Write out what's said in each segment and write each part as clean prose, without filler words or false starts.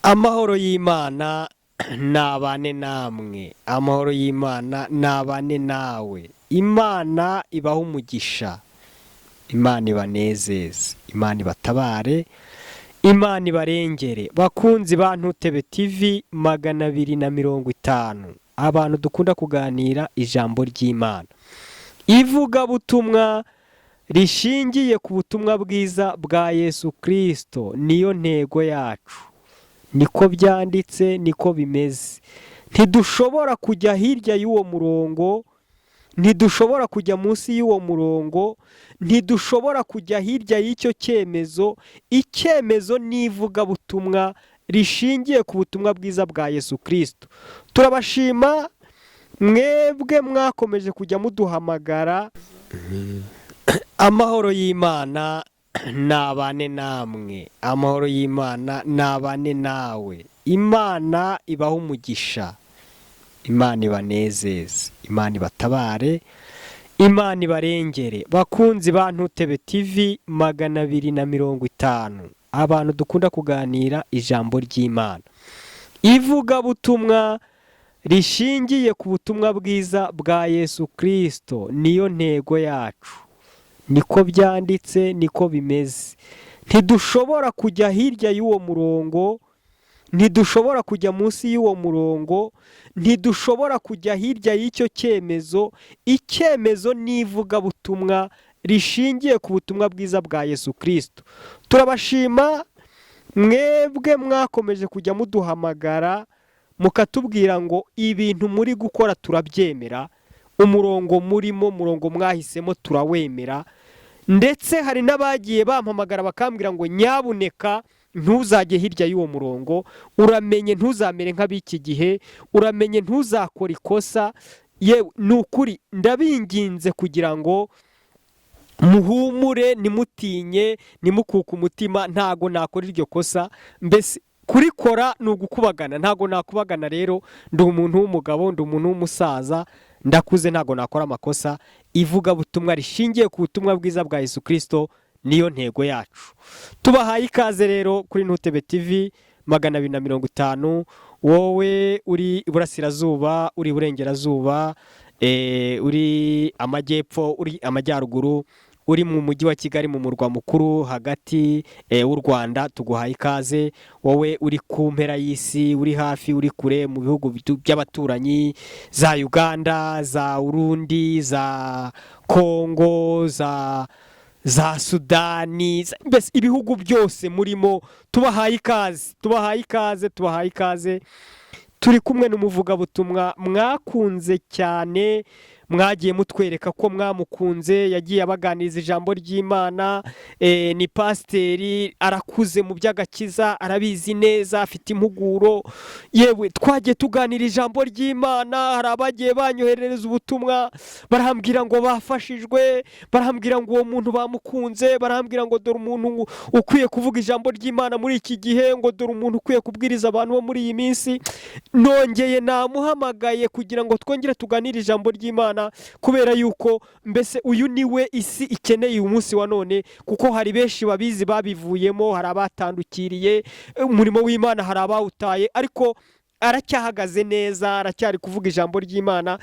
Amahoro y'Imana nabane namwe, amahoro y'Imana nabane nawe. Imana ibaha umugisha, Imana ibanezeze, Imana ibatabare, Imana ibarengere. Bakunzi ba Ntutebe TV 250, abantu dukunda kuganira ijambo ry'Imana, ivuga butumwa rishingiye ku butumwa bwiza bwa Yesu Kristo, niyo ntego yacu. Niko byanditse, niko bimeze. Ntidushobora kujya hirya y'uwo murongo, ntidushobora kujya munsi y'uwo murongo, ntidushobora kujya hirya y'icyo cyemezo. Icyemezo n'ivuga butumwa rishingiye ku butumwa bwiza bwa Yesu Kristo. Turabashima mwebwe mwakomeje kujya muduhamagara. Amahoro y'Imana nabane namwe, amahoro y'Imana nabane nawe. Imana ibaha umugisha, Imana ibanezeze, Imana ibatabare, Imana ibarengere. Bakunzi ba Ntutebe TV 250, abantu dukunda kuganira ijambo ry'Imana, ivuga butumwa rishingiye ku butumwa bwiza bwa Yesu Kristo, niyo ntego yacu. Niko byanditse, niko bimeze. Ntidushobora kujya hirya y'uwo murongo, ntidushobora kujya munsi y'uwo murongo, ntidushobora kujya hirya y'icyo cyemezo. Icyemezo n'ivuga butumwa rishingiye ku butumwa bwiza bwa Yesu Kristo. Turabashima mwebwe mwakomeje kujya muduhamagara mukatubwira ngo ibintu muri gukora turabyemera, umurongo murimo, murongo mwahisemo turawemera. Ndetse hari n'abagiye bampamagara bakambwira ngo nyabuneka ntuzajye hirya y'uwo murongo, uramenye ntuzamere nk'ab'iki gihe, uramenye ntuzakora ikosa. Yewe ni ukuri ndabinginze kugira ngo muhumure, nimutinye, nimukuke umutima. Ntago nakora iryo kosa, mbese kurikora ni ugukubagana. Ntago nakubagana rero, ndi umuntu w'umugabo, ndi umuntu w'umusaza, ndakuze, ntago nakora amakosa. Ivuga butumwa rishingiye ku butumwa bwiza bwa Yesu Kristo, niyo ntego yacu. Tubahaye ikaze rero kuri Ntutebe TV 250. Wowe uri iburasirazuba, uri iburengerazuba, uri amajyepfo, uri amajyaruguru, uri mu mujyi wa Kigali, mu murwa mukuru hagati w'u Rwanda, tuguhaye ikaze. Wowe uri ku mpera y'isi, uri hafi, uri kure, mu bihugu by'abaturanyi, za Uganda, za Urundi, za Kongo, za Sudani, mbese ibihugu byose murimo, tubahaye ikaze, tubahaye ikaze, tubahaye ikaze. Turi kumwe n'umuvugabutumwa mwakunze cyane, mwagiye mutwereka ko mwamukunze, yagiye abaganiriza ijambo ry'Imana. Ni pasiteri, arakuze mu by'agakiza, arabizi neza, afite impuguro. Yewe twagiye tuganira ijambo ry'Imana, hari abagiye banyoherereza ubutumwa barambwira ngo bafashijwe, barambwira ngo uwo muntu bamukunze, barambwira ngo dore umuntu ukwiye kuvuga ijambo ry'Imana muri iki gihe, ngo dore umuntu ukwiye kubwiriza abantu bo muri iyi minsi. Nongeye namuhamagaye kugira ngo twongere tuganire ijambo ry'Imana, kubera yuko mbese uyu niwe isi ikeneye umunsi wa none, kuko hari benshi babizi babivuyemo, hari abatandukiriye umurimo w'Imana, hari abawutaye, ariko aracyahagaze neza, aracyari kuvuga ijambo ry'Imana,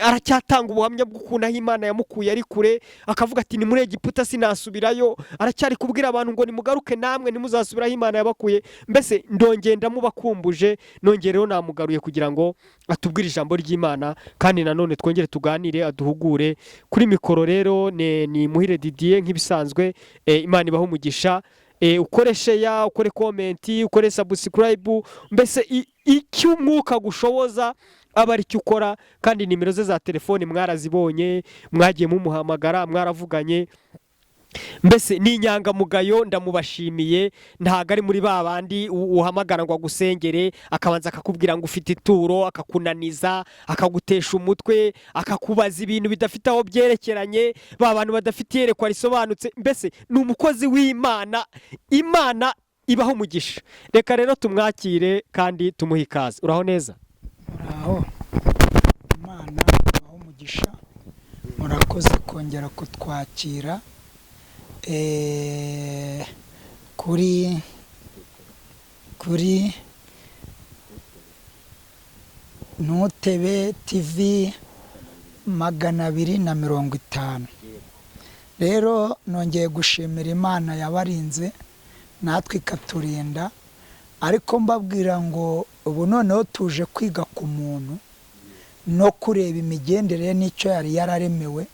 aracyatanga ubuhamya bw'ukuntu aho Imana yamukuye ari kure, akavuga ati ni muri Egiputa sinasubirayo. Aracyari kubwira abantu ngo nimugaruke namwe nimuzasubira aho Imana yabakuye. Mbese ndongeye ndamubakumbuje, nongereho namugaruye kugira ngo atubwire ijambo ry'Imana, kandi nanone twongere tuganire, aduhugure. Kuri mikoro rero ni Muhire Didier nk'ibisanzwe. Imana ibaho umugisha. Ukore share, ukore comment, ukore subscribe, mbese icyo umwuka gushoboza aba ari cyo ukora. Kandi nimero ze za telefone mwarazibonye, mwagiye mumuhamagara, mwaravuganye. Mbese ni inyangamugayo, ndamubashimiye. Ntago ari muri babandi uhamagara ngo agusengere akabanza akakubwira ngo ufite ituro, akakunaniza, akagutesha umutwe, akakubaza ibintu bidafite aho byerekeranye, babantu badafite yerekwa risobanutse. Mbese ni umukozi w'Imana, Imana ibaho umugisha. Reka rero tumwakire kandi tumuhe ikaze. Uraho neza? Uraho. Imana ibaho umugisha, murakoze kongera kutwakira kuri kuri Ntutebe TV 250. Rero nongeye gushimira Imana yabarinze natwe ikaturinda, ariko mbabwira ngo ubu noneho tuje kwiga ku muntu no kureba imigendere n'icyo yari yararemewe,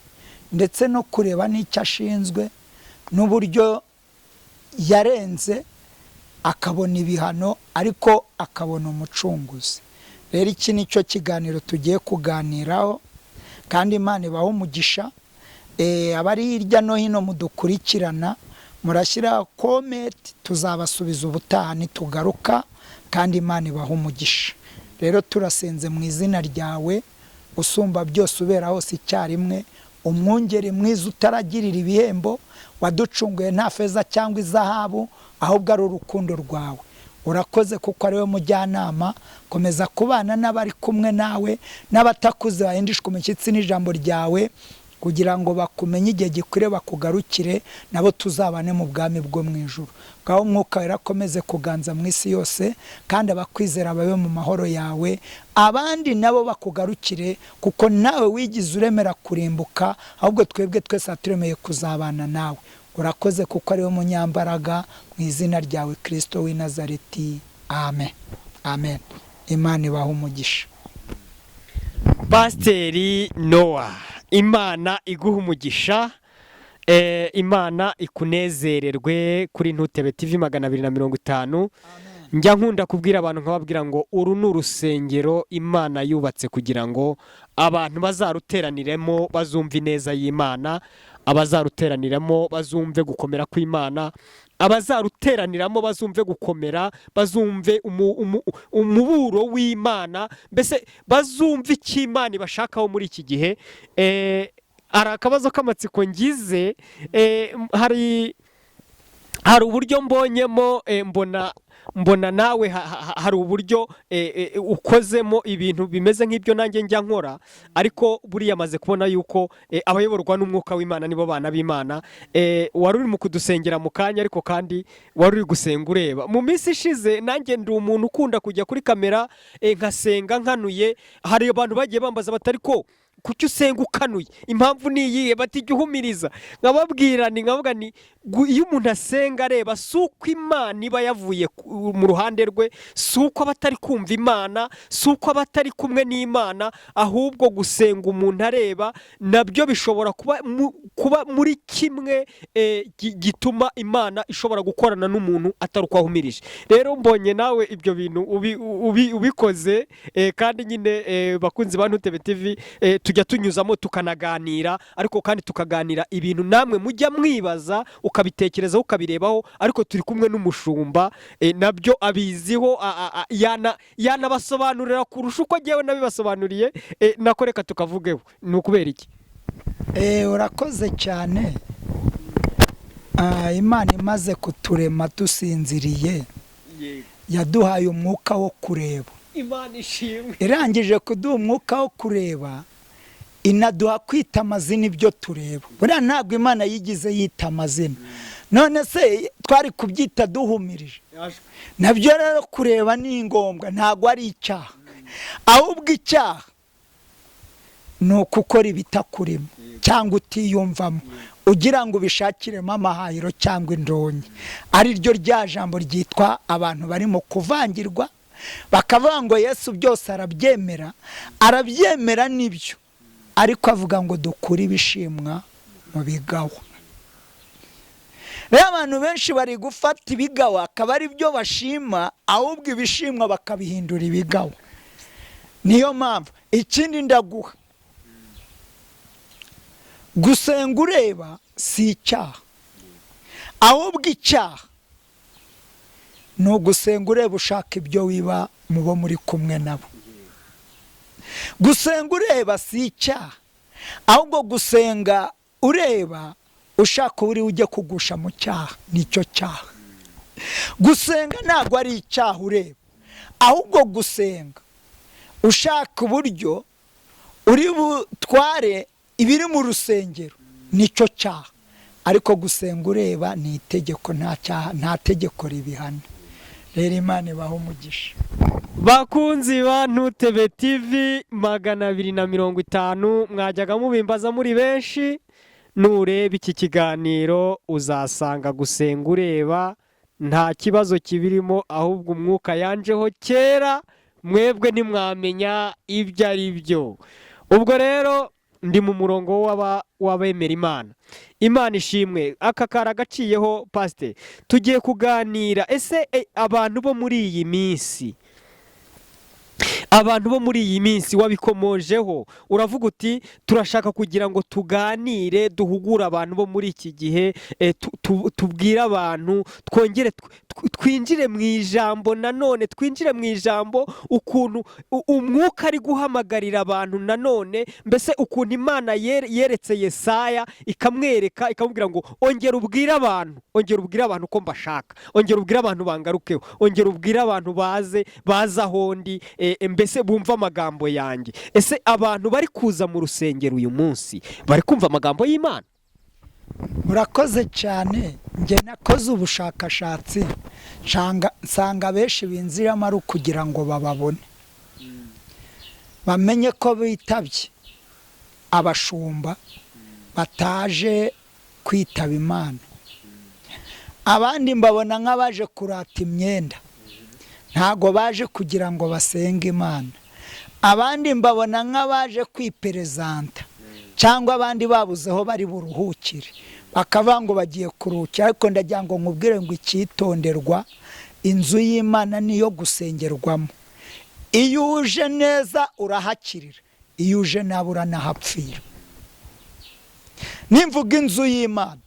ndetse no kureba n'icyo ashinzwe n'uburyo yarenze akabona ibihano ariko akabona umucunguzi. Rero iki nicyo kiganiro tugiye kuganiraho, kandi Imana ibaha umugisha. Abari hirya no hino mudukurikirana murashyira komenti, tuzabasubiza ubutaha nitugaruka, kandi Imana ibaha umugisha. Rero turasenze mu izina ryawe usumba byose, ubera hose icyarimwe, umwungeri mwiza utaragirira ibihembo, waducunguye nta feza cyangwa izahabu, ahubwo ari urukundo rwawe. Urakoze kuko ari we mujyanama. Komeza kubana n'abari kumwe nawe, n'abatakuze bahindishwa umushyitsi n'ijambo ryawe, kugira ngo bakumenye igihe gikwiriye bakugarukire, nabo tuzabane mu bwami bwo mu ijuru. Ngaho Umwuka Wera akomeze kuganza mu isi yose, kandi abakwizera babe mu mahoro yawe, abandi nabo bakugarukire, kuko nawe wigize uremera kurimbuka, ahubwo twebwe twese turemeye kuzabana nawe. Urakoze kuko ari we munyambaraga, mu izina ryawe Kristo w'i Nazareti. Amen. Amen. Imana ibaha umugisha. Pasiteri Noah, Imana iguha umugisha, Imana ikunezererwe kuri Ntutebe TV 250. Njya nkunda kubwira abantu nkababwira ngo uru ni urusengero Imana yubatse kugira ngo abantu bazaruteraniremo bazumve ineza y'Imana, abazaruteraniramo bazumve gukomera kw'Imana, abazaruteraniramo bazumve gukomera, bazumve umuburo w'Imana, mbese bazumve icyo Imana ibashakaho muri iki gihe. Hari akabazo k'amatsiko ngize, hari uburyo mbonyemo, mbona nawe hari uburyo ukozemo ibintu bimeze nk'ibyo nanjye njya nkora, ariko buriya amaze kubona yuko abayoborwa n'umwuka w'Imana nibo bana b'Imana. Wari uri mu kudusengera mu kanya, ariko kandi wari uri gusenga ureba. Mu minsi ishize nanjye ndi umuntu ukunda kujya kuri kamera nkasenga nkanuye. Hari abantu bagiye bambaza batari ko kuki usenga ukanuye, impamvu ni iyihe? Bati jya uhumiriza. Nkababwira nkavuga ni iyo umuntu asenga areba, si uko Imana iba yavuye mu ruhande rwe, si uko aba atari kumva Imana, si uko aba atari kumwe n'Imana, ahubwo gusenga umuntu areba nabyo bishobora kuba muri kimwe gituma Imana ishobora gukorana n'umuntu atari uko ahumirije. Rero mbonye nawe ibyo bintu ubikoze, kandi nyine bakunzi ba Ntutebe TV tujya tunyuzamo tukanaganira, ariko kandi tukaganira ibintu namwe mujya mwibaza, ukabitekerezaho ukabirebaho, ariko turi kumwe n'umushumba nabyo abiziho, yanabasobanurira kurusha uko ngewe nabibasobanuriye. Nako reka tukavugeho. Ni ukubera iki? Urakoze cyane. Imana imaze kuturema dusinziriye, yaduhaye umwuka wo kureba. Imana ishimwe. Irangije kuduha umwuka wo kureba, inaduha kwita amazina ibyo tureba. Buriya ntabwo Imana yigize yita amazina. None se twari kubyita duhumirije? Nabyo rero kureba ni ngombwa, ntabwo ari icyaha. Ahubwo icyaha ni ukukora ibitakurimo cyangwa utiyumvamo, ugira ngo ubishakiremo amahahiro cyangwa indonke. Ari ryo rya jambo ryitwa abantu barimo kuvangirwa, bakavuga ngo Yesu byose arabyemera nibyo, ariko avuga ngo dukure ibishimwa mu bigawa. Rero abantu benshi bari gufata ibigawa akaba ari byo bashima, ahubwo ibishimwa bakabihindura ibigawa. Niyo mpamvu ikindi ndaguha, gusenga ureba si icyaha, ahubwo icyaha ni ugusenga ureba ushaka ibyo wiba mu bo muri kumwe nabo. Gusenga ureba si icyaha, ahubwo gusenga ureba ushaka uri ujye kugusha mu cyaha, nicyo cyaha. Gusenga ntabwo ari icyaha ureba, ahubwo gusenga ushaka uburyo uri butware ibiri mu rusengero, nicyo cyaha. Ariko gusenga ureba ni itegeko, nta cyaha, nta tegeko ribihana. rero Imana ibaha umugisha. Bakunzi ba Ntutebe TV 250 mwajyaga mubimbaza muri benshi, nureba iki kiganiro uzasanga gusenga ureba nta kibazo kibirimo, ahubwo umwuka yanjeho kera mwebwe ntimwamenya ibyo ari byo. Ubwo rero ndi mu murongo w'abemera Imana. Imana ishimwe. Aka kara gaciyeho pastor, tugiye kuganira ese abantu bo muri iyi minsi, abantu bo muri iyi minsi wabikomojeho, uravuga uti turashaka kugira ngo tuganire duhugura abantu bo muri iki gihe, tubwire abantu, twongere twinjire mu ijambo, nanone twinjire mu ijambo, ukuntu umwuka ari guhamagarira abantu nanone, mbese ukuntu Imana yeretse Yesaya ikamwereka ikamubwira ngo ongera ubwire abantu, ongera ubwire abantu ko mbashaka, ongera ubwire abantu bangarukeho, ongera ubwire abantu baza ahondi, mbese bumva amagambo yanjye. Ese abantu bari kuza mu rusengero uyu munsi bari kumva amagambo y'Imana? Murakoze cyane. Njye nakoze ubushakashatsi nsanga benshi binziramo ari ukugira ngo bababone, bamenye ko bitabye abashumba bataje kwitaba Imana. Abandi mbabona nk'abaje kurata imyenda, ntago baje kugira ngo basenge Imana. Abandi mbabona nk'abaje kwiperezanta, cyangwa abandi babuze aho bari buruhukire bakavuga ngo bagiye kuruhukira. Ariko ndagira ngo nkubwire ngo icyitonderwa, inzu y'Imana niyo gusengerwamo. Iyo uje neza urahakirira, iyo uje nabi uranahapfira. Nimvuga inzu y'Imana,